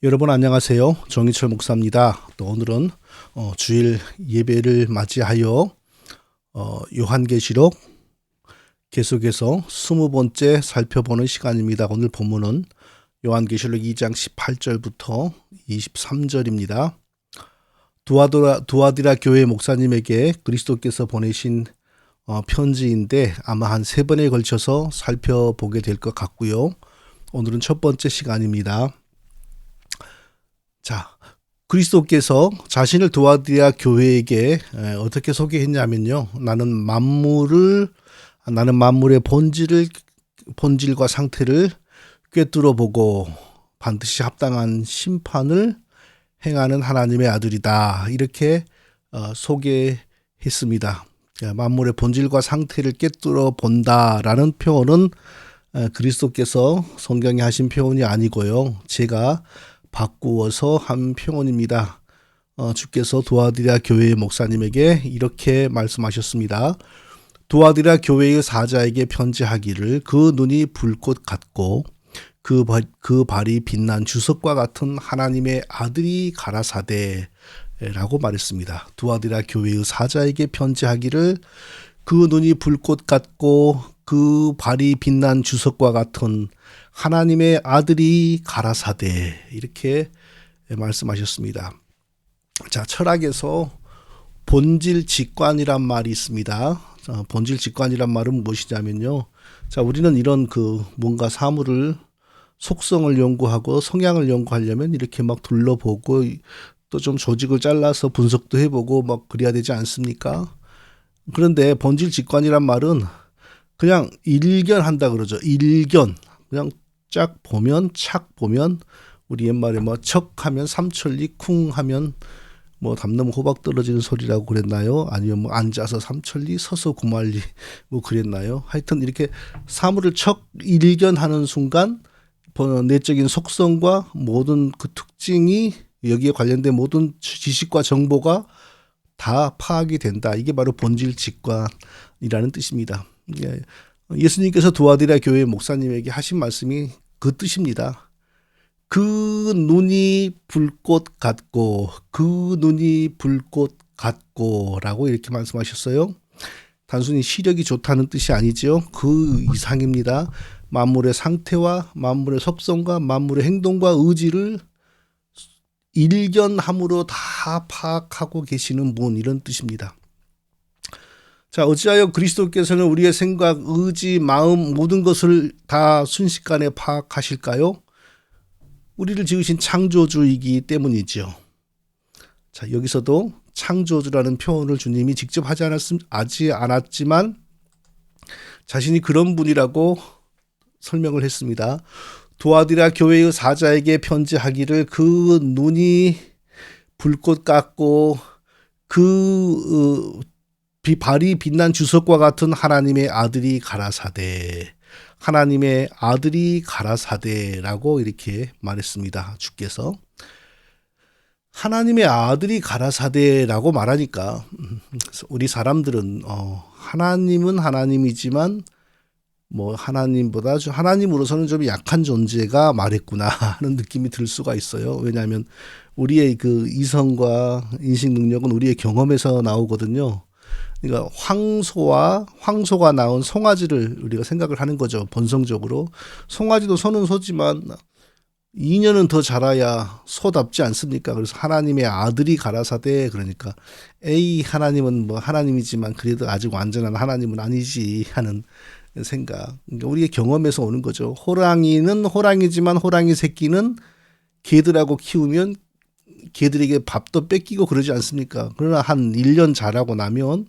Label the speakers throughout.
Speaker 1: 여러분 안녕하세요. 정희철 목사입니다. 또 오늘은 주일 예배를 맞이하여 요한계시록 계속해서 20번째 살펴보는 시간입니다. 오늘 본문은 요한계시록 2장 18절부터 23절입니다. 두아디라 교회 목사님에게 그리스도께서 보내신 편지인데 아마 한 3번에 걸쳐서 살펴보게 될 것 같고요. 오늘은 첫 번째 시간입니다. 자, 그리스도께서 자신을 두아디라 교회에게 어떻게 소개했냐면요. 나는 만물의 본질과 상태를 꿰뚫어 보고 반드시 합당한 심판을 행하는 하나님의 아들이다. 이렇게 소개했습니다. 만물의 본질과 상태를 꿰뚫어 본다라는 표현은 그리스도께서 성경에 하신 표현이 아니고요. 제가 바꾸어서 한 표현입니다. 주께서 두아디라 교회의 목사님에게 이렇게 말씀하셨습니다. 두아디라 교회의 사자에게 편지하기를 그 눈이 불꽃 같고 그 발이 빛난 주석과 같은 하나님의 아들이 가라사대 라고 말했습니다. 두아디라 교회의 사자에게 편지하기를 그 눈이 불꽃 같고 그 발이 빛난 주석과 같은 하나님의 아들이 가라사대 이렇게 말씀하셨습니다. 자, 철학에서 본질직관이란 말이 있습니다. 본질직관이란 말은 무엇이냐면요. 자, 우리는 이런 뭔가 사물을 속성을 연구하고 성향을 연구하려면 이렇게 막 둘러보고 또 좀 조직을 잘라서 분석도 해보고 막 그래야 되지 않습니까? 그런데 본질직관이란 말은 그냥 일견한다 그러죠. 일견. 그냥 쫙 보면 착 보면 우리 옛말에 뭐 척하면 삼천리 쿵하면 뭐 담 넘어 호박 떨어지는 소리라고 그랬나요? 아니면 뭐 앉아서 삼천리 서서 구만리 뭐 그랬나요? 하여튼 이렇게 사물을 척 일견하는 순간 내적인 속성과 모든 그 특징이 여기에 관련된 모든 지식과 정보가 다 파악이 된다. 이게 바로 본질직관이라는 뜻입니다. 예수님께서 두아디라 교회 목사님에게 하신 말씀이 그 뜻입니다. 그 눈이 불꽃 같고 그 눈이 불꽃 같고 라고 이렇게 말씀하셨어요. 단순히 시력이 좋다는 뜻이 아니죠. 그 이상입니다. 만물의 상태와 만물의 속성과 만물의 행동과 의지를 일견함으로 다 파악하고 계시는 분, 이런 뜻입니다. 자, 어찌하여 그리스도께서는 우리의 생각, 의지, 마음 모든 것을 다 순식간에 파악하실까요? 우리를 지으신 창조주이기 때문이죠. 자, 여기서도 창조주라는 표현을 주님이 직접 하지 않았지만 자신이 그런 분이라고 설명을 했습니다. 두아디라 교회의 사자에게 편지하기를 그 눈이 불꽃 같고 그 발이 빛난 주석과 같은 하나님의 아들이 가라사대, 하나님의 아들이 가라사대라고 이렇게 말했습니다. 주께서 하나님의 아들이 가라사대라고 말하니까 우리 사람들은 하나님은 하나님이지만 뭐 하나님으로서는 좀 약한 존재가 말했구나 하는 느낌이 들 수가 있어요. 왜냐하면 우리의 그 이성과 인식 능력은 우리의 경험에서 나오거든요. 그러니까 황소가 낳은 송아지를 우리가 생각을 하는 거죠. 본성적으로. 송아지도 소는 소지만 2년은 더 자라야 소답지 않습니까? 그래서 하나님의 아들이 가라사대, 그러니까 하나님은 뭐 하나님이지만 그래도 아직 완전한 하나님은 아니지 하는 생각. 그러니까 우리의 경험에서 오는 거죠. 호랑이는 호랑이지만 호랑이 새끼는 개들하고 키우면 개들에게 밥도 뺏기고 그러지 않습니까? 그러나 한 1년 자라고 나면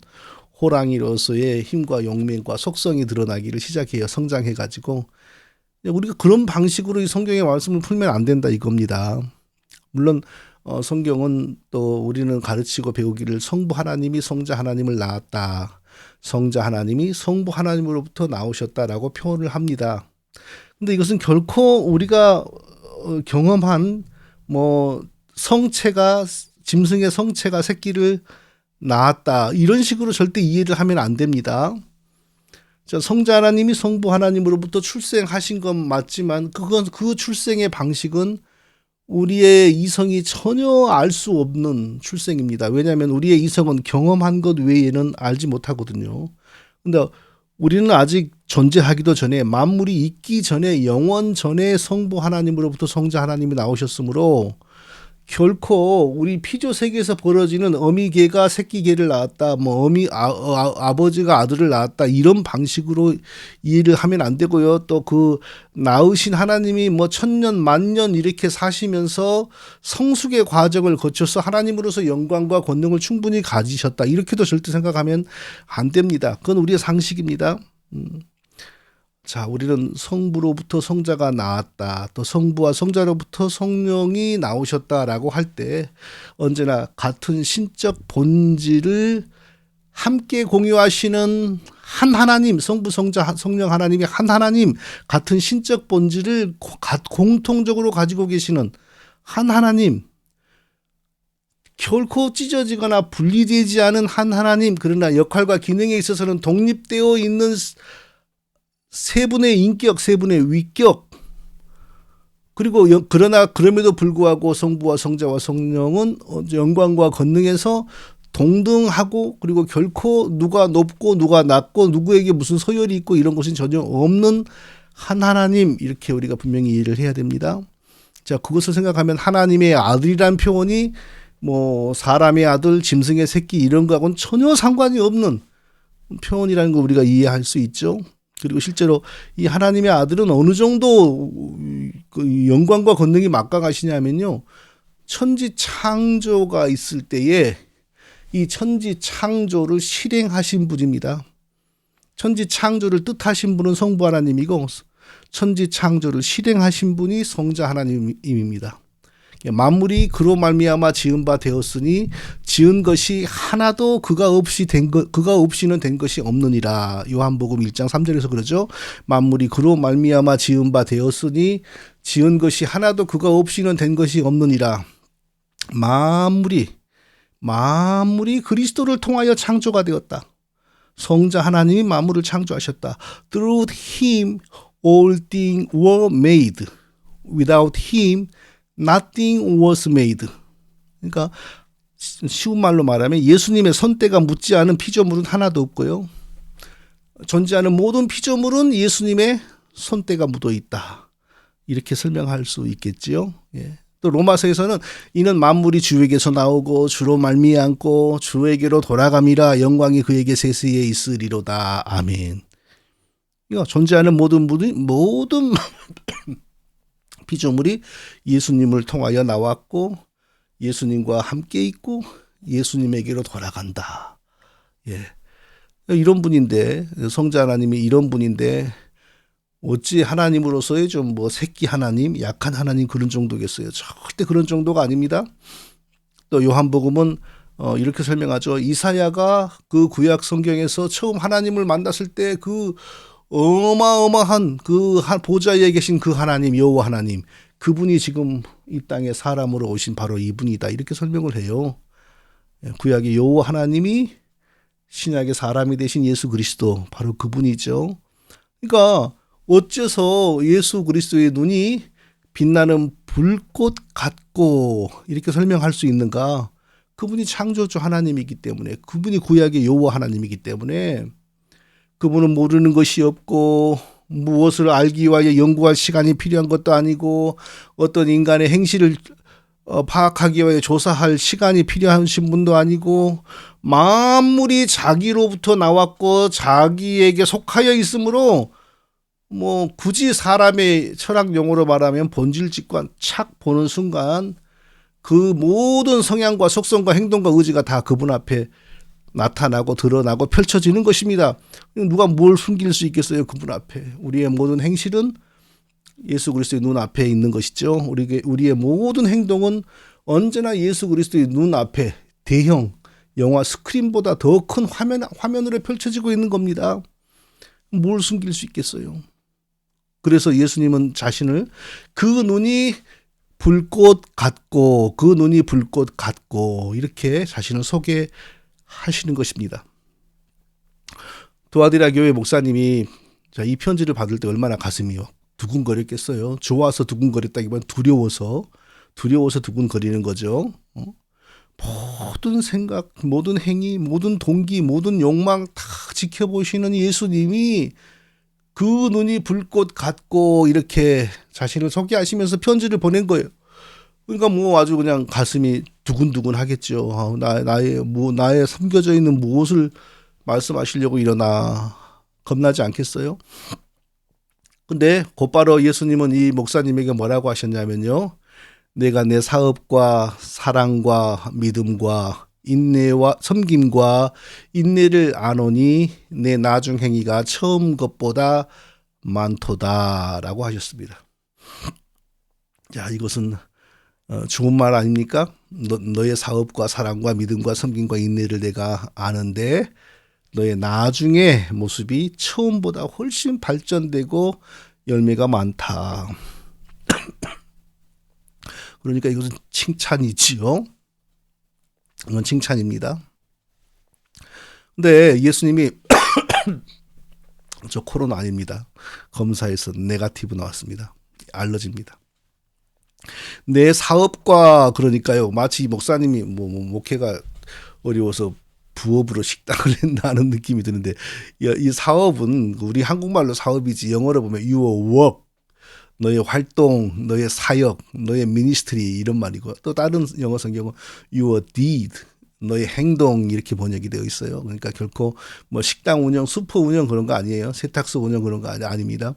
Speaker 1: 호랑이로서의 힘과 용맹과 속성이 드러나기를 시작해요. 성장해가지고. 우리가 그런 방식으로 이 성경의 말씀을 풀면 안 된다 이겁니다. 물론 성경은 또 우리는 가르치고 배우기를 성부 하나님이 성자 하나님을 낳았다. 성자 하나님이 성부 하나님으로부터 나오셨다라고 표현을 합니다. 근데 이것은 결코 우리가 경험한 짐승의 성체가 새끼를 낳았다 이런 식으로 절대 이해를 하면 안 됩니다. 자, 성자 하나님이 성부 하나님으로부터 출생하신 건 맞지만 그 출생의 방식은 우리의 이성이 전혀 알 수 없는 출생입니다. 왜냐하면 우리의 이성은 경험한 것 외에는 알지 못하거든요. 근데 우리는 아직 존재하기도 전에, 만물이 있기 전에, 영원 전에 성부 하나님으로부터 성자 하나님이 나오셨으므로 결코 우리 피조 세계에서 벌어지는 어미개가 새끼개를 낳았다, 뭐 아버지가 아들을 낳았다, 이런 방식으로 이해를 하면 안 되고요. 또 그 낳으신 하나님이 뭐 천년 만년 이렇게 사시면서 성숙의 과정을 거쳐서 하나님으로서 영광과 권능을 충분히 가지셨다, 이렇게도 절대 생각하면 안 됩니다. 그건 우리의 상식입니다. 자, 우리는 성부로부터 성자가 나왔다, 또 성부와 성자로부터 성령이 나오셨다라고 할 때 언제나 같은 신적 본질을 함께 공유하시는 한 하나님, 성부, 성자, 성령 하나님이 한 하나님, 같은 신적 본질을 공통적으로 가지고 계시는 한 하나님, 결코 찢어지거나 분리되지 않은 한 하나님, 그러나 역할과 기능에 있어서는 독립되어 있는 세 분의 인격, 세 분의 위격, 그리고 그러나 그럼에도 불구하고 성부와 성자와 성령은 영광과 권능에서 동등하고, 그리고 결코 누가 높고 누가 낮고 누구에게 무슨 서열이 있고 이런 것은 전혀 없는 한 하나님, 이렇게 우리가 분명히 이해를 해야 됩니다. 자, 그것을 생각하면 하나님의 아들이란 표현이 뭐 사람의 아들, 짐승의 새끼 이런 거하고는 전혀 상관이 없는 표현이라는 거 우리가 이해할 수 있죠. 그리고 실제로 이 하나님의 아들은 어느 정도 그 영광과 권능이 막강하시냐면요, 천지 창조가 있을 때에 이 천지 창조를 실행하신 분입니다. 천지 창조를 뜻하신 분은 성부 하나님이고, 천지 창조를 실행하신 분이 성자 하나님입니다. 만물이 그로 말미암아 지은 바 되었으니 지은 것이 하나도 그가 없이는 된 것이 없느니라. 요한복음 1장 3절에서 그러죠. 만물이 그로 말미암아 지은 바 되었으니 지은 것이 하나도 그가 없이는 된 것이 없느니라. 만물이 그리스도를 통하여 창조가 되었다. 성자 하나님이 만물을 창조하셨다. Through him all things were made. Without him nothing was made. 그러니까 쉬운 말로 말하면 예수님의 손때가 묻지 않은 피조물은 하나도 없고요, 존재하는 모든 피조물은 예수님의 손때가 묻어 있다, 이렇게 설명할 수 있겠지요. 예. 또 로마서에서는 이는 만물이 주에게서 나오고 주로 말미암고 주에게로 돌아감이라, 영광이 그에게 세세에 있으리로다. 아멘. 존재하는 모든 피조물이 예수님을 통하여 나왔고 예수님과 함께 있고 예수님에게로 돌아간다. 예. 이런 분인데, 성자 하나님이 이런 분인데 어찌 하나님으로서의 좀 뭐 새끼 하나님, 약한 하나님 그런 정도겠어요? 절대 그런 정도가 아닙니다. 또 요한복음은 이렇게 설명하죠. 이사야가 그 구약 성경에서 처음 하나님을 만났을 때 그 어마어마한 그 보좌에 계신 그 하나님, 여호와 하나님, 그분이 지금 이 땅에 사람으로 오신 바로 이분이다, 이렇게 설명을 해요. 구약의 여호와 하나님이 신약의 사람이 되신 예수 그리스도, 바로 그분이죠. 그러니까 어째서 예수 그리스도의 눈이 빛나는 불꽃 같고 이렇게 설명할 수 있는가? 그분이 창조주 하나님이기 때문에, 그분이 구약의 여호와 하나님이기 때문에, 그분은 모르는 것이 없고 무엇을 알기 위하여 연구할 시간이 필요한 것도 아니고 어떤 인간의 행실을 파악하기 위해 조사할 시간이 필요하신 분도 아니고, 만물이 자기로부터 나왔고 자기에게 속하여 있으므로 뭐 굳이 사람의 철학 용어로 말하면 본질직관, 착 보는 순간 그 모든 성향과 속성과 행동과 의지가 다 그분 앞에 나타나고 드러나고 펼쳐지는 것입니다. 누가 뭘 숨길 수 있겠어요, 그분 앞에. 우리의 모든 행실은 예수 그리스도의 눈 앞에 있는 것이죠. 우리의 모든 행동은 언제나 예수 그리스도의 눈 앞에 대형 영화 스크린보다 더 큰 화면으로 펼쳐지고 있는 겁니다. 뭘 숨길 수 있겠어요. 그래서 예수님은 자신을 그 눈이 불꽃 같고 그 눈이 불꽃 같고 이렇게 자신을 소개하시는 것입니다. 도아디라 교회 목사님이 이 편지를 받을 때 얼마나 가슴이 두근거렸겠어요. 좋아서 두근거렸다기보다는 두려워서 두려워서 두근거리는 거죠. 모든 생각, 모든 행위, 모든 동기, 모든 욕망 다 지켜보시는 예수님이 그 눈이 불꽃 같고 이렇게 자신을 소개하시면서 편지를 보낸 거예요. 그러니까 뭐 아주 그냥 가슴이 두근두근 하겠죠. 나의 섬겨져 있는 무엇을 말씀하시려고 이러나 겁나지 않겠어요? 근데 곧바로 예수님은 이 목사님에게 뭐라고 하셨냐면요. 내가 내 사업과 사랑과 믿음과 인내와 섬김과 인내를 아노니 내 나중 행위가 처음 것보다 많도다라고 하셨습니다. 자, 이것은 좋은 말 아닙니까? 너의 사업과 사랑과 믿음과 섬김과 인내를 내가 아는데 너의 나중의 모습이 처음보다 훨씬 발전되고 열매가 많다. 그러니까 이것은 칭찬이지요. 이건 칭찬입니다. 근데 예수님이 저 코로나 아닙니다. 검사에서 네거티브 나왔습니다. 알러지입니다. 내 사업과 그러니까요. 마치 이 목사님이 목회가 어려워서 부업으로 식당을 했다는 느낌이 드는데 이 사업은 우리 한국말로 사업이지 영어로 보면 your work, 너의 활동, 너의 사역, 너의 미니스트리 이런 말이고 또 다른 영어 성경은 your deed, 너의 행동 이렇게 번역이 되어 있어요. 그러니까 결코 뭐 식당 운영, 슈퍼 운영 그런 거 아니에요. 세탁소 운영 그런 거 아닙니다.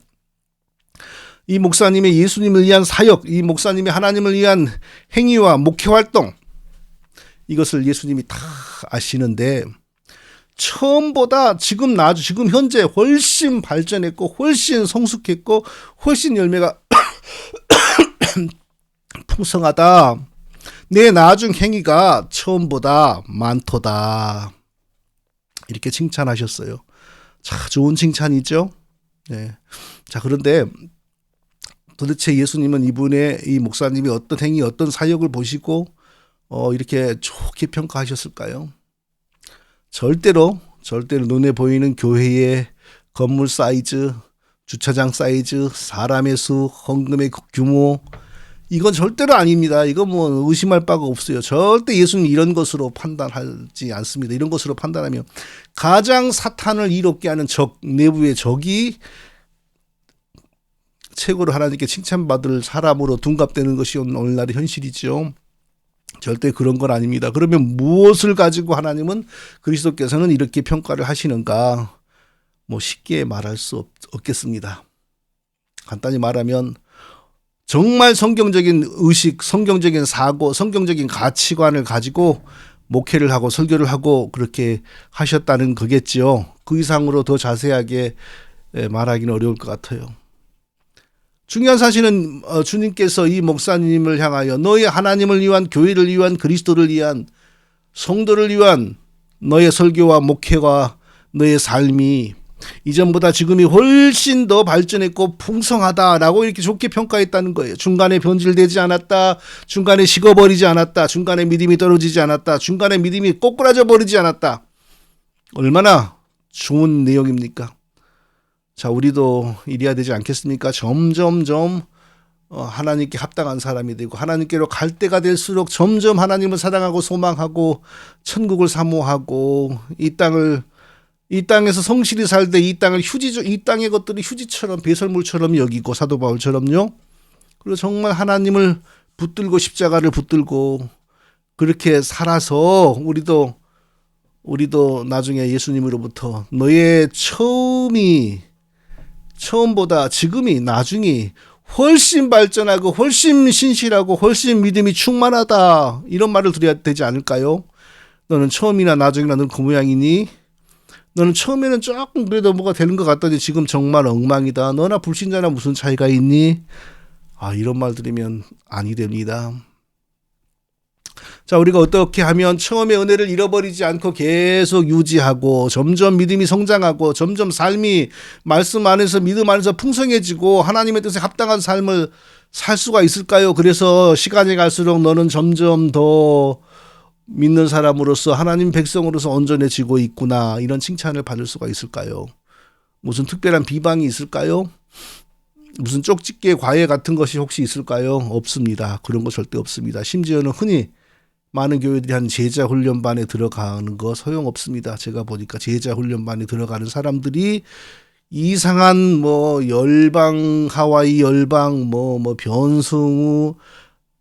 Speaker 1: 이 목사님의 예수님을 위한 사역, 이 목사님의 하나님을 위한 행위와 목회 활동 이것을 예수님이 다 아시는데 처음보다 지금 현재 훨씬 발전했고 훨씬 성숙했고 훨씬 열매가 풍성하다. 내 나중 행위가 처음보다 많도다. 이렇게 칭찬하셨어요. 자, 좋은 칭찬이죠. 네. 자, 그런데 도대체 예수님은 이 목사님이 어떤 행위, 어떤 사역을 보시고 이렇게 좋게 평가하셨을까요? 절대로 눈에 보이는 교회의 건물 사이즈, 주차장 사이즈, 사람의 수, 헌금의 규모 이건 절대로 아닙니다. 이건 뭐 의심할 바가 없어요. 절대 예수님 이런 것으로 판단하지 않습니다. 이런 것으로 판단하면 가장 사탄을 이롭게 하는 내부의 적이 최고로 하나님께 칭찬받을 사람으로 둔갑되는 것이 오늘날의 현실이죠. 절대 그런 건 아닙니다. 그러면 무엇을 가지고 하나님은 그리스도께서는 이렇게 평가를 하시는가? 뭐 쉽게 말할 수 없겠습니다. 간단히 말하면 정말 성경적인 의식, 성경적인 사고, 성경적인 가치관을 가지고 목회를 하고 설교를 하고 그렇게 하셨다는 거겠지요. 그 이상으로 더 자세하게 말하기는 어려울 것 같아요. 중요한 사실은 주님께서 이 목사님을 향하여 너의 하나님을 위한 교회를 위한 그리스도를 위한 성도를 위한 너의 설교와 목회와 너의 삶이 이전보다 지금이 훨씬 더 발전했고 풍성하다라고 이렇게 좋게 평가했다는 거예요. 중간에 변질되지 않았다. 중간에 식어버리지 않았다. 중간에 믿음이 떨어지지 않았다. 중간에 믿음이 꼬꾸라져 버리지 않았다. 얼마나 좋은 내용입니까? 자, 우리도 이래야 되지 않겠습니까? 점점점 하나님께 합당한 사람이 되고 하나님께로 갈 때가 될수록 점점 하나님을 사랑하고 소망하고 천국을 사모하고 이 땅에서 성실히 살되 이 땅의 것들이 휴지처럼 배설물처럼 여기고 사도 바울처럼요. 그리고 정말 하나님을 붙들고 십자가를 붙들고 그렇게 살아서 우리도 나중에 예수님으로부터 너의 처음보다 지금이 나중이 훨씬 발전하고 훨씬 신실하고 훨씬 믿음이 충만하다 이런 말을 드려야 되지 않을까요? 너는 처음이나 나중이나 넌 그 모양이니? 너는 처음에는 조금 그래도 뭐가 되는 것 같더니 지금 정말 엉망이다. 너나 불신자나 무슨 차이가 있니? 이런 말 들으면 아니 됩니다. 자, 우리가 어떻게 하면 처음의 은혜를 잃어버리지 않고 계속 유지하고 점점 믿음이 성장하고 점점 삶이 말씀 안에서 믿음 안에서 풍성해지고 하나님의 뜻에 합당한 삶을 살 수가 있을까요? 그래서 시간이 갈수록 너는 점점 더 믿는 사람으로서 하나님 백성으로서 온전해지고 있구나 이런 칭찬을 받을 수가 있을까요? 무슨 특별한 비방이 있을까요? 무슨 쪽집게 과외 같은 것이 혹시 있을까요? 없습니다. 그런 거 절대 없습니다. 심지어는 흔히 많은 교회들이 한 제자 훈련반에 들어가는 거 소용없습니다. 제가 보니까 제자 훈련반에 들어가는 사람들이 이상한 뭐 열방, 하와이 열방, 뭐 변승우,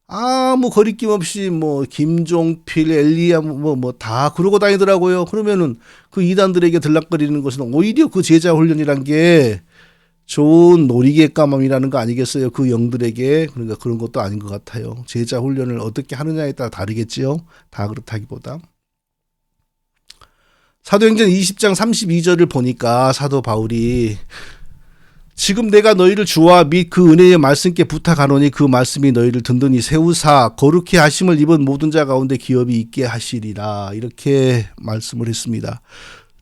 Speaker 1: 아무 거리낌 없이 뭐 김종필, 엘리야 뭐 다 그러고 다니더라고요. 그러면은 그 이단들에게 들락거리는 것은 오히려 그 제자 훈련이란 게 좋은 놀이개감함이라는 거 아니겠어요? 그 영들에게. 그러니까 그런 것도 아닌 것 같아요. 제자 훈련을 어떻게 하느냐에 따라 다르겠지요. 다 그렇다기보다. 사도행전 20장 32절을 보니까 사도 바울이 지금 내가 너희를 주와 및 그 은혜의 말씀께 부탁하노니 그 말씀이 너희를 든든히 세우사 거룩히 하심을 입은 모든 자 가운데 기업이 있게 하시리라. 이렇게 말씀을 했습니다.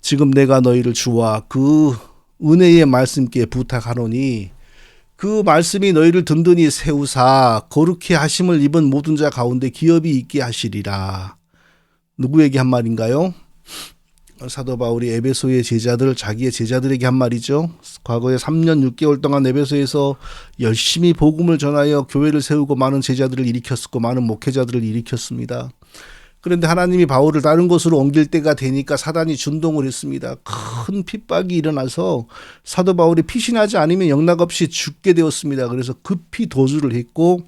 Speaker 1: 지금 내가 너희를 주와 그 은혜의 말씀께 부탁하노니 그 말씀이 너희를 든든히 세우사 거룩히 하심을 입은 모든 자 가운데 기업이 있게 하시리라. 누구에게 한 말인가요? 사도 바울이 에베소의 제자들, 자기의 제자들에게 한 말이죠. 과거에 3년 6개월 동안 에베소에서 열심히 복음을 전하여 교회를 세우고 많은 제자들을 일으켰었고 많은 목회자들을 일으켰습니다. 그런데 하나님이 바울을 다른 곳으로 옮길 때가 되니까 사단이 준동을 했습니다. 큰 핍박이 일어나서 사도 바울이 피신하지 않으면 영락없이 죽게 되었습니다. 그래서 급히 도주를 했고,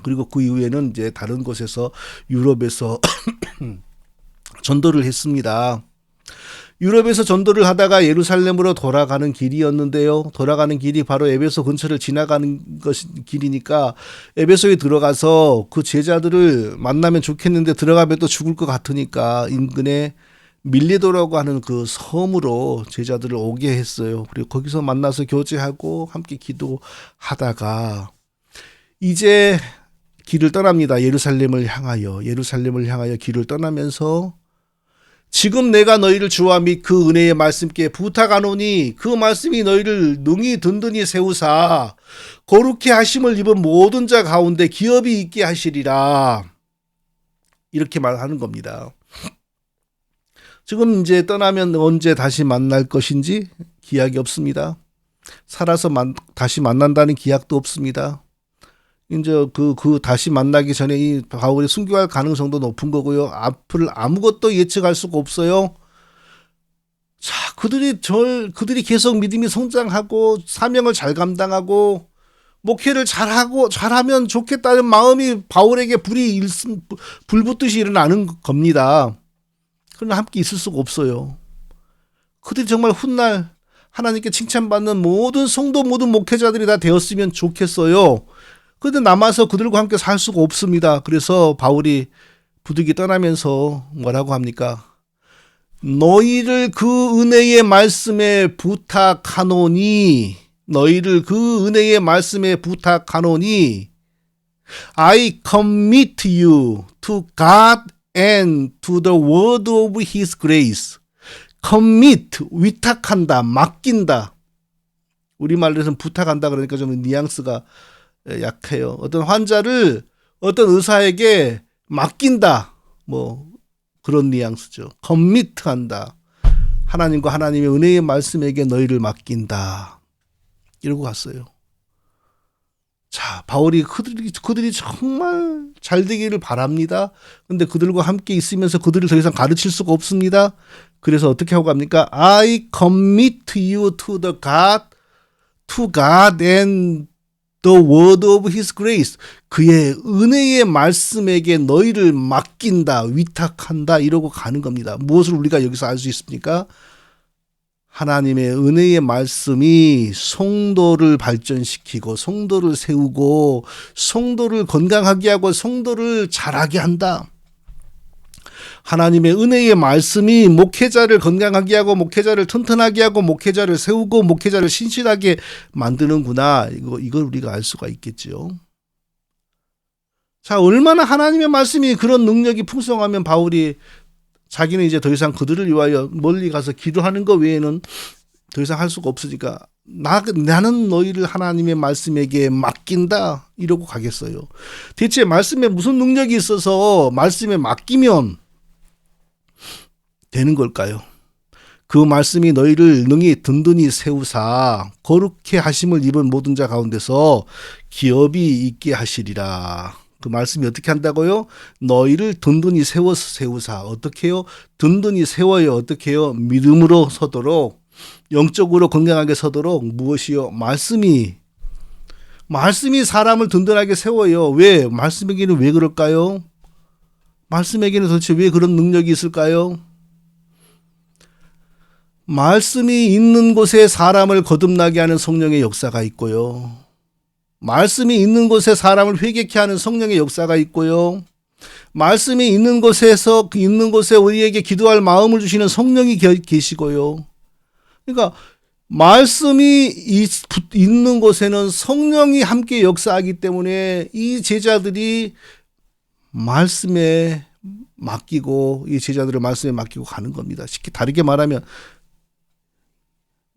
Speaker 1: 그리고 그 이후에는 이제 다른 곳에서 유럽에서 전도를 했습니다. 유럽에서 전도를 하다가 예루살렘으로 돌아가는 길이었는데요. 돌아가는 길이 바로 에베소 근처를 지나가는 길이니까 에베소에 들어가서 그 제자들을 만나면 좋겠는데 들어가면 또 죽을 것 같으니까 인근에 밀레도라고 하는 그 섬으로 제자들을 오게 했어요. 그리고 거기서 만나서 교제하고 함께 기도하다가 이제 길을 떠납니다. 예루살렘을 향하여 길을 떠나면서 지금 내가 너희를 주와 및 그 은혜의 말씀께 부탁하노니 그 말씀이 너희를 능히 든든히 세우사 거룩히 하심을 입은 모든 자 가운데 기업이 있게 하시리라. 이렇게 말하는 겁니다. 지금 이제 떠나면 언제 다시 만날 것인지 기약이 없습니다. 살아서 다시 만난다는 기약도 없습니다. 이제 그 다시 만나기 전에 이 바울이 순교할 가능성도 높은 거고요. 앞을 아무것도 예측할 수가 없어요. 자, 그들이 계속 믿음이 성장하고 사명을 잘 감당하고 목회를 잘하면 좋겠다는 마음이 바울에게 불 붙듯이 일어나는 겁니다. 그러나 함께 있을 수가 없어요. 그들이 정말 훗날 하나님께 칭찬받는 모든 성도 모든 목회자들이 다 되었으면 좋겠어요. 그런데 남아서 그들과 함께 살 수가 없습니다. 그래서 바울이 부득이 떠나면서 뭐라고 합니까? 너희를 그 은혜의 말씀에 부탁하노니 I commit you to God and to the word of his grace. commit, 위탁한다, 맡긴다. 우리말로 해서는 부탁한다 그러니까 좀 뉘앙스가 약해요. 어떤 환자를 어떤 의사에게 맡긴다. 뭐 그런 뉘앙스죠. 커미트한다. 하나님과 하나님의 은혜의 말씀에게 너희를 맡긴다. 이러고 갔어요. 자, 바울이 그들이 정말 잘 되기를 바랍니다. 근데 그들과 함께 있으면서 그들을 더 이상 가르칠 수가 없습니다. 그래서 어떻게 하고 갑니까? I commit you to God and the word of his grace. 그의 은혜의 말씀에게 너희를 맡긴다, 위탁한다 이러고 가는 겁니다. 무엇을 우리가 여기서 알 수 있습니까? 하나님의 은혜의 말씀이 성도를 발전시키고 성도를 세우고 성도를 건강하게 하고 성도를 자라게 한다. 하나님의 은혜의 말씀이 목회자를 건강하게 하고 목회자를 튼튼하게 하고 목회자를 세우고 목회자를 신실하게 만드는구나. 이걸 우리가 알 수가 있겠죠. 자, 얼마나 하나님의 말씀이 그런 능력이 풍성하면 바울이 자기는 이제 더 이상 그들을 위하여 멀리 가서 기도하는 것 외에는 더 이상 할 수가 없으니까 나는 너희를 하나님의 말씀에게 맡긴다 이러고 가겠어요. 대체 말씀에 무슨 능력이 있어서 말씀에 맡기면 되는 걸까요? 그 말씀이 너희를 능히 든든히 세우사 거룩해 하심을 입은 모든 자 가운데서 기업이 있게 하시리라. 그 말씀이 어떻게 한다고요? 너희를 든든히 세우사. 어떻게 해요? 든든히 세워요. 어떻게 해요? 믿음으로 서도록, 영적으로 건강하게 서도록. 무엇이요? 말씀이 사람을 든든하게 세워요. 왜? 말씀에게는 왜 그럴까요? 말씀에게는 도대체 왜 그런 능력이 있을까요? 말씀이 있는 곳에 사람을 거듭나게 하는 성령의 역사가 있고요. 말씀이 있는 곳에 사람을 회개케 하는 성령의 역사가 있고요. 말씀이 있는 곳에 우리에게 기도할 마음을 주시는 성령이 계시고요. 그러니까 말씀이 있는 곳에는 성령이 함께 역사하기 때문에 이 제자들이 말씀에 맡기고 가는 겁니다. 쉽게 다르게 말하면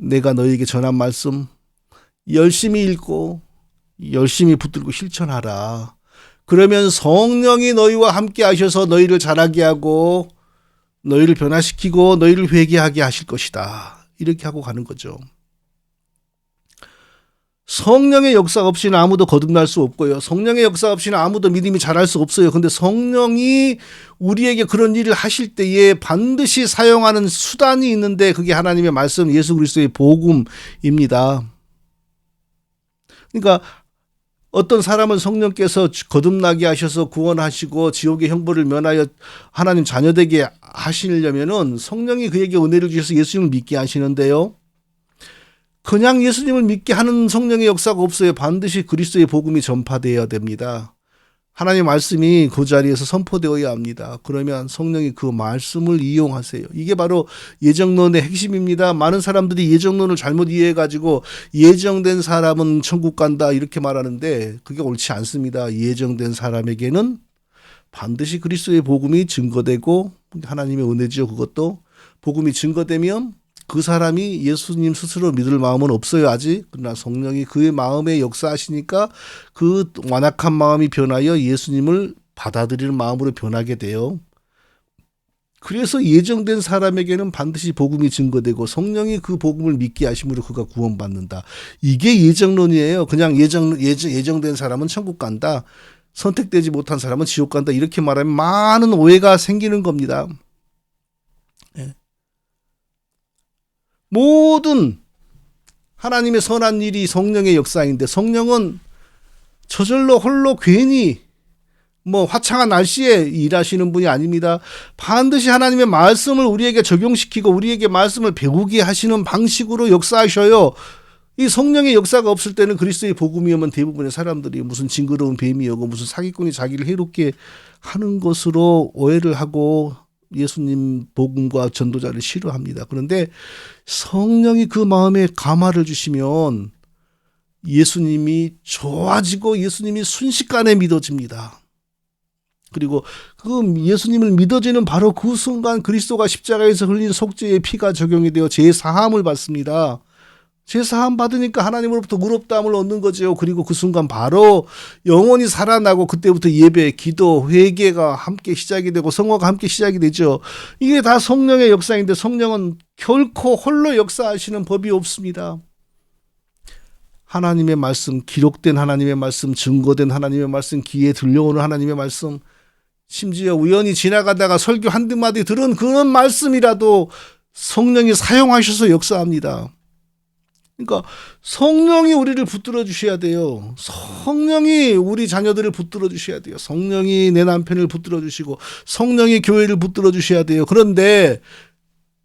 Speaker 1: 내가 너희에게 전한 말씀 열심히 읽고 열심히 붙들고 실천하라. 그러면 성령이 너희와 함께 하셔서 너희를 자라게 하고 너희를 변화시키고 너희를 회개하게 하실 것이다. 이렇게 하고 가는 거죠. 성령의 역사 없이는 아무도 거듭날 수 없고요. 성령의 역사 없이는 아무도 믿음이 자랄 수 없어요. 근데 성령이 우리에게 그런 일을 하실 때에 반드시 사용하는 수단이 있는데 그게 하나님의 말씀, 예수 그리스도의 복음입니다. 그러니까 어떤 사람은 성령께서 거듭나게 하셔서 구원하시고 지옥의 형벌을 면하여 하나님 자녀되게 하시려면은 성령이 그에게 은혜를 주셔서 예수님을 믿게 하시는데요. 그냥 예수님을 믿게 하는 성령의 역사가 없어요. 반드시 그리스도의 복음이 전파되어야 됩니다. 하나님의 말씀이 그 자리에서 선포되어야 합니다. 그러면 성령이 그 말씀을 이용하세요. 이게 바로 예정론의 핵심입니다. 많은 사람들이 예정론을 잘못 이해해가지고 예정된 사람은 천국 간다 이렇게 말하는데 그게 옳지 않습니다. 예정된 사람에게는 반드시 그리스도의 복음이 증거되고 하나님의 은혜죠. 그것도 복음이 증거되면 그 사람이 예수님 스스로 믿을 마음은 없어요 아직. 그러나 성령이 그의 마음에 역사하시니까 그 완악한 마음이 변하여 예수님을 받아들이는 마음으로 변하게 돼요. 그래서 예정된 사람에게는 반드시 복음이 증거되고 성령이 그 복음을 믿게 하심으로 그가 구원받는다. 이게 예정론이에요. 그냥 예정된 사람은 천국 간다. 선택되지 못한 사람은 지옥 간다. 이렇게 말하면 많은 오해가 생기는 겁니다. 모든 하나님의 선한 일이 성령의 역사인데 성령은 저절로 홀로 괜히 화창한 날씨에 일하시는 분이 아닙니다. 반드시 하나님의 말씀을 우리에게 적용시키고 우리에게 말씀을 배우게 하시는 방식으로 역사하셔요. 이 성령의 역사가 없을 때는 그리스도의 복음이 오면 대부분의 사람들이 무슨 징그러운 뱀이 오고 무슨 사기꾼이 자기를 해롭게 하는 것으로 오해를 하고 예수님 복음과 전도자를 싫어합니다. 그런데 성령이 그 마음에 감화를 주시면 예수님이 좋아지고 예수님이 순식간에 믿어집니다. 그리고 그 예수님을 믿어지는 바로 그 순간 그리스도가 십자가에서 흘린 속죄의 피가 적용이 되어 제사함을 받습니다. 제사함 받으니까 하나님으로부터 의롭다함을 얻는 거죠. 그리고 그 순간 바로 영혼이 살아나고 그때부터 예배, 기도, 회개가 함께 시작이 되고 성화가 함께 시작이 되죠. 이게 다 성령의 역사인데 성령은 결코 홀로 역사하시는 법이 없습니다. 하나님의 말씀, 기록된 하나님의 말씀, 증거된 하나님의 말씀, 귀에 들려오는 하나님의 말씀, 심지어 우연히 지나가다가 설교 한두 마디 들은 그런 말씀이라도 성령이 사용하셔서 역사합니다. 그러니까 성령이 우리를 붙들어 주셔야 돼요. 성령이 우리 자녀들을 붙들어 주셔야 돼요. 성령이 내 남편을 붙들어 주시고 성령이 교회를 붙들어 주셔야 돼요. 그런데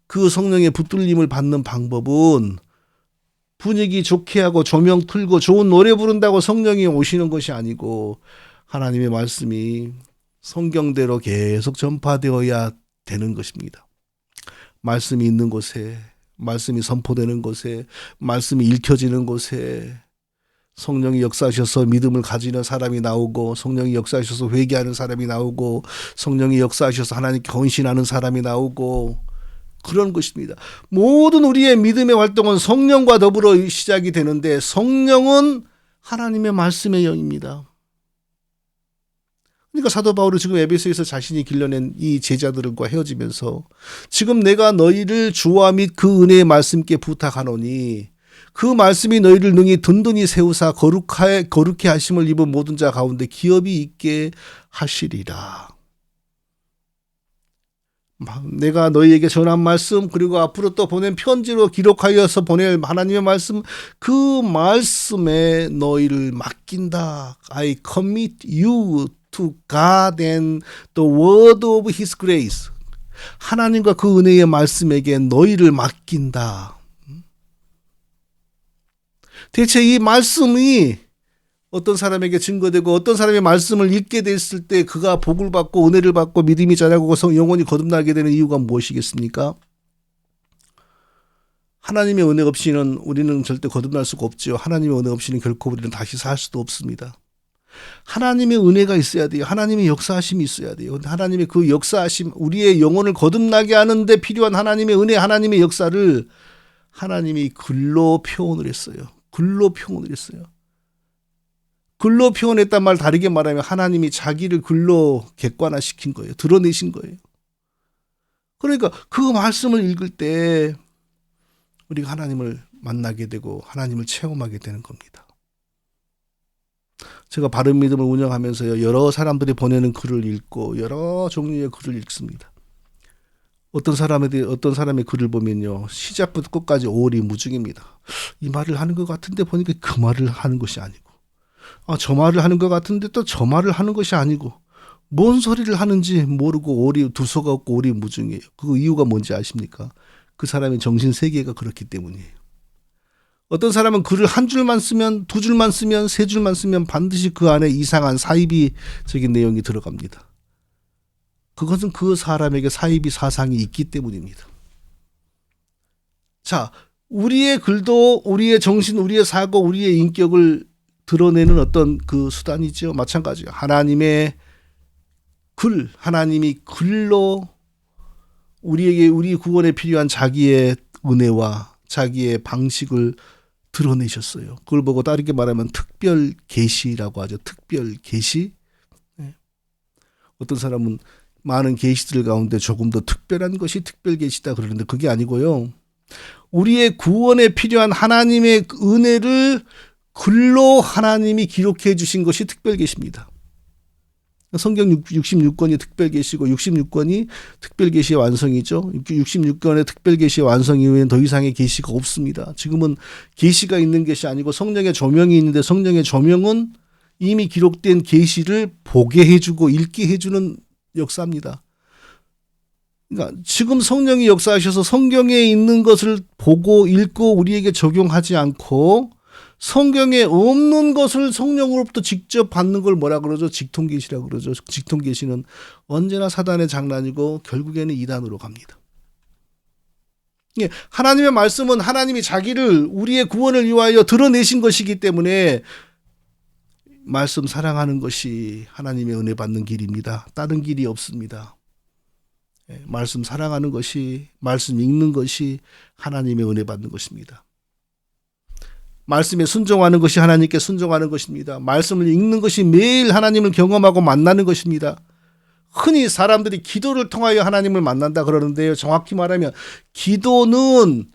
Speaker 1: 그 성령의 붙들림을 받는 방법은 분위기 좋게 하고 조명 틀고 좋은 노래 부른다고 성령이 오시는 것이 아니고 하나님의 말씀이 성경대로 계속 전파되어야 되는 것입니다. 말씀이 있는 곳에, 말씀이 선포되는 곳에, 말씀이 읽혀지는 곳에 성령이 역사하셔서 믿음을 가지는 사람이 나오고 성령이 역사하셔서 회개하는 사람이 나오고 성령이 역사하셔서 하나님께 헌신하는 사람이 나오고 그런 것입니다. 모든 우리의 믿음의 활동은 성령과 더불어 시작이 되는데 성령은 하나님의 말씀의 영입니다. 그러니까 사도 바울은 지금 에베소에서 자신이 길러낸 이 제자들과 헤어지면서 지금 내가 너희를 주와 및 그 은혜의 말씀께 부탁하노니 그 말씀이 너희를 능히 든든히 세우사 거룩해 하심을 입은 모든 자 가운데 기업이 있게 하시리라. 내가 너희에게 전한 말씀 그리고 앞으로 또 보낸 편지로 기록하여서 보낼 하나님의 말씀 그 말씀에 너희를 맡긴다. I commit you to God and the word of His grace. 하나님과 그 은혜의 말씀에게 너희를 맡긴다. 대체 이 말씀이 어떤 사람에게 증거되고 어떤 사람의 말씀을 읽게 됐을 때 그가 복을 받고 은혜를 받고 믿음이 자라고 영혼이 거듭나게 되는 이유가 무엇이겠습니까? 하나님의 은혜 없이는 우리는 절대 거듭날 수가 없지요. 하나님의 은혜 없이는 결코 우리는 다시 살 수도 없습니다. 하나님의 은혜가 있어야 돼요. 하나님의 역사하심이 있어야 돼요. 하나님의 그 역사하심, 우리의 영혼을 거듭나게 하는데 필요한 하나님의 은혜, 하나님의 역사를 하나님이 글로 표현을 했어요. 글로 표현을 했어요. 글로 표현했단 말 다르게 말하면 하나님이 자기를 글로 객관화시킨 거예요. 드러내신 거예요. 그러니까 그 말씀을 읽을 때 우리가 하나님을 만나게 되고 하나님을 체험하게 되는 겁니다. 제가 바른 믿음을 운영하면서요, 여러 사람들이 보내는 글을 읽고 여러 종류의 글을 읽습니다. 어떤 사람의 글을 보면요, 시작부터 끝까지 오리무중입니다. 이 말을 하는 것 같은데 보니까 그 말을 하는 것이 아니고, 저 말을 하는 것 같은데 또 저 말을 하는 것이 아니고, 뭔 소리를 하는지 모르고 두서가 없고 오리무중이에요. 그 이유가 뭔지 아십니까? 그 사람의 정신 세계가 그렇기 때문이에요. 어떤 사람은 글을 한 줄만 쓰면, 두 줄만 쓰면, 세 줄만 쓰면 반드시 그 안에 이상한 사이비적인 내용이 들어갑니다. 그것은 그 사람에게 사이비 사상이 있기 때문입니다. 자, 우리의 글도 우리의 정신, 우리의 사고, 우리의 인격을 드러내는 어떤 그 수단이죠. 마찬가지예요. 하나님의 글, 하나님이 글로 우리에게 우리 구원에 필요한 자기의 은혜와 자기의 방식을 드러내셨어요. 그걸 보고 다르게 말하면 특별 계시라고 하죠. 특별 계시. 네. 어떤 사람은 많은 계시들 가운데 조금 더 특별한 것이 특별 계시다 그러는데 그게 아니고요. 우리의 구원에 필요한 하나님의 은혜를 글로 하나님이 기록해 주신 것이 특별 계시입니다. 성경 66권이 특별 계시고 66권이 특별 계시의 완성이죠. 66권의 특별 계시의 완성 이후에는 더 이상의 계시가 없습니다. 지금은 계시가 있는 것이 아니고 성령의 조명이 있는데 성령의 조명은 이미 기록된 계시를 보게 해주고 읽게 해주는 역사입니다. 그러니까 지금 성령이 역사하셔서 성경에 있는 것을 보고 읽고 우리에게 적용하지 않고 성경에 없는 것을 성령으로부터 직접 받는 걸 뭐라 그러죠? 직통계시라고 그러죠. 직통계시는 언제나 사단의 장난이고 결국에는 이단으로 갑니다. 하나님의 말씀은 하나님이 자기를 우리의 구원을 위하여 드러내신 것이기 때문에 말씀 사랑하는 것이 하나님의 은혜 받는 길입니다. 다른 길이 없습니다. 말씀 사랑하는 것이, 말씀 읽는 것이 하나님의 은혜 받는 것입니다. 말씀에 순종하는 것이 하나님께 순종하는 것입니다. 말씀을 읽는 것이 매일 하나님을 경험하고 만나는 것입니다. 흔히 사람들이 기도를 통하여 하나님을 만난다 그러는데요. 정확히 말하면 기도는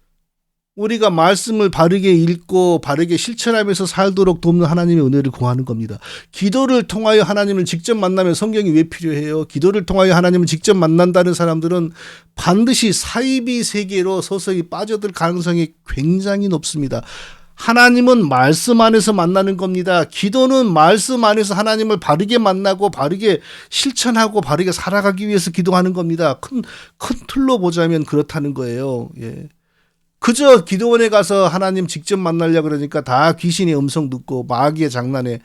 Speaker 1: 우리가 말씀을 바르게 읽고 바르게 실천하면서 살도록 돕는 하나님의 은혜를 구하는 겁니다. 기도를 통하여 하나님을 직접 만나면 성경이 왜 필요해요? 기도를 통하여 하나님을 직접 만난다는 사람들은 반드시 사이비 세계로 서서히 빠져들 가능성이 굉장히 높습니다. 하나님은 말씀 안에서 만나는 겁니다. 기도는 말씀 안에서 하나님을 바르게 만나고 바르게 실천하고 바르게 살아가기 위해서 기도하는 겁니다. 큰 틀로 보자면 그렇다는 거예요. 예. 그저 기도원에 가서 하나님 직접 만나려고 그러니까 다 귀신의 음성 듣고 마귀의 장난에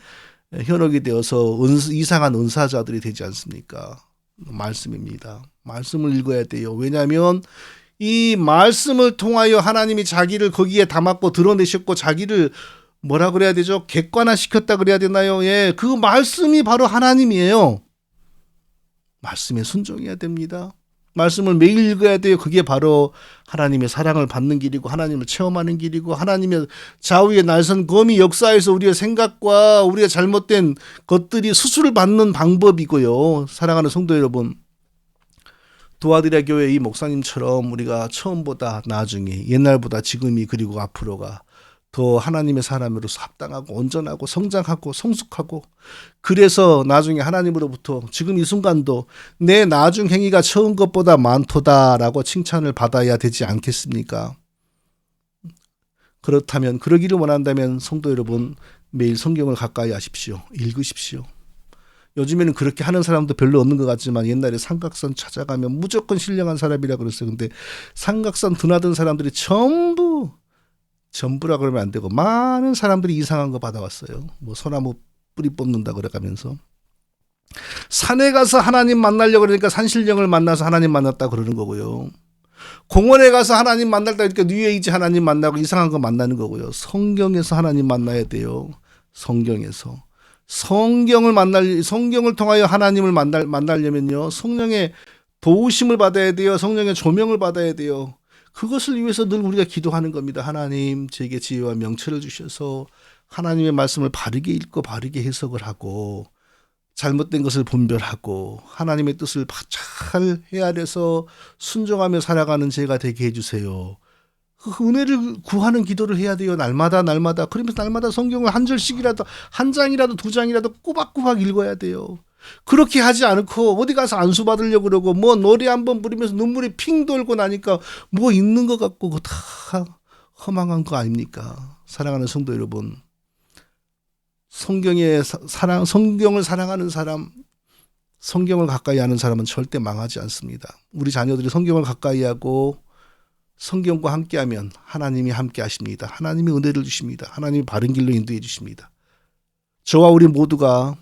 Speaker 1: 현혹이 되어서 이상한 은사자들이 되지 않습니까? 말씀입니다. 말씀을 읽어야 돼요. 왜냐하면 이 말씀을 통하여 하나님이 자기를 거기에 담았고 드러내셨고 자기를 뭐라 그래야 되죠? 객관화시켰다 그래야 되나요? 예, 그 말씀이 바로 하나님이에요. 말씀에 순종해야 됩니다. 말씀을 매일 읽어야 돼요. 그게 바로 하나님의 사랑을 받는 길이고 하나님을 체험하는 길이고 하나님의 좌우의 날선 검이 역사에서 우리의 생각과 우리의 잘못된 것들이 수술을 받는 방법이고요. 사랑하는 성도 여러분, 도와드려 교회 이 목사님처럼 우리가 처음보다 나중에 옛날보다 지금이 그리고 앞으로가 더 하나님의 사람으로서 합당하고 온전하고 성장하고 성숙하고 그래서 나중에 하나님으로부터 지금 이 순간도 내 나중 행위가 처음 것보다 많도다라고 칭찬을 받아야 되지 않겠습니까? 그렇다면 그러기를 원한다면 성도 여러분 매일 성경을 가까이 하십시오. 읽으십시오. 요즘에는 그렇게 하는 사람도 별로 없는 것 같지만 옛날에 삼각산 찾아가면 무조건 신령한 사람이라 그랬어요. 근데 삼각산 드나든 사람들이 전부라 그러면 안 되고 많은 사람들이 이상한 거 받아왔어요. 뭐 소나무 뿌리 뽑는다 그래가면서 산에 가서 하나님 만나려고 그러니까 산신령을 만나서 하나님 만났다 그러는 거고요. 공원에 가서 하나님 만날다 그러니까 뉴에이지 하나님 만나고 이상한 거 만나는 거고요. 성경에서 하나님 만나야 돼요. 성경에서. 성경을 통하여 하나님을 만나려면요. 성령의 도우심을 받아야 돼요. 성령의 조명을 받아야 돼요. 그것을 위해서 늘 우리가 기도하는 겁니다. 하나님, 제게 지혜와 명철을 주셔서 하나님의 말씀을 바르게 읽고 바르게 해석을 하고 잘못된 것을 분별하고 하나님의 뜻을 잘 헤아려서 순종하며 살아가는 제가 되게 해주세요. 그 은혜를 구하는 기도를 해야 돼요. 날마다. 그러면서 날마다 성경을 한 절씩이라도, 한 장이라도, 두 장이라도 꼬박꼬박 읽어야 돼요. 그렇게 하지 않고 어디 가서 안수 받으려고 그러고 뭐 노래 한번 부르면서 눈물이 핑 돌고 나니까 뭐 있는 것 같고 그거 다 허망한 거 아닙니까? 사랑하는 성도 여러분, 성경을 사랑하는 사람, 성경을 가까이 하는 사람은 절대 망하지 않습니다. 우리 자녀들이 성경을 가까이 하고 성경과 함께하면 하나님이 함께 하십니다. 하나님이 은혜를 주십니다. 하나님이 바른 길로 인도해 주십니다. 저와 우리 모두가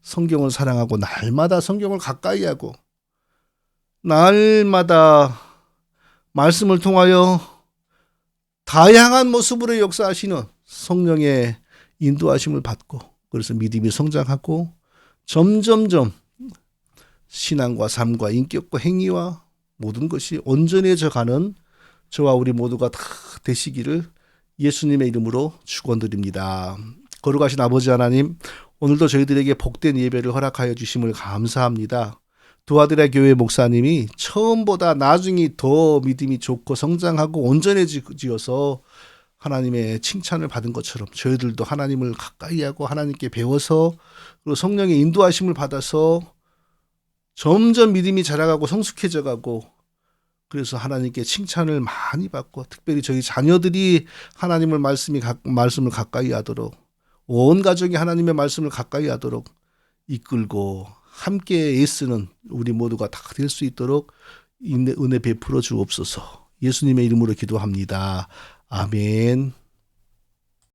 Speaker 1: 성경을 사랑하고 날마다 성경을 가까이 하고 날마다 말씀을 통하여 다양한 모습으로 역사하시는 성령의 인도하심을 받고 그래서 믿음이 성장하고 점점점 신앙과 삶과 인격과 행위와 모든 것이 온전해져 가는 저와 우리 모두가 다 되시기를 예수님의 이름으로 축원드립니다. 거룩하신 아버지 하나님, 오늘도 저희들에게 복된 예배를 허락하여 주심을 감사합니다. 도와드려 교회 목사님이 처음보다 나중에 더 믿음이 좋고 성장하고 온전해지어서 하나님의 칭찬을 받은 것처럼 저희들도 하나님을 가까이 하고 하나님께 배워서 그리고 성령의 인도하심을 받아서 점점 믿음이 자라가고 성숙해져가고 그래서 하나님께 칭찬을 많이 받고 특별히 저희 자녀들이 하나님을 말씀을 가까이 하도록 온 가족이 하나님의 말씀을 가까이 하도록 이끌고 함께 애쓰는 우리 모두가 다 될 수 있도록 은혜 베풀어 주옵소서. 예수님의 이름으로 기도합니다. 아멘.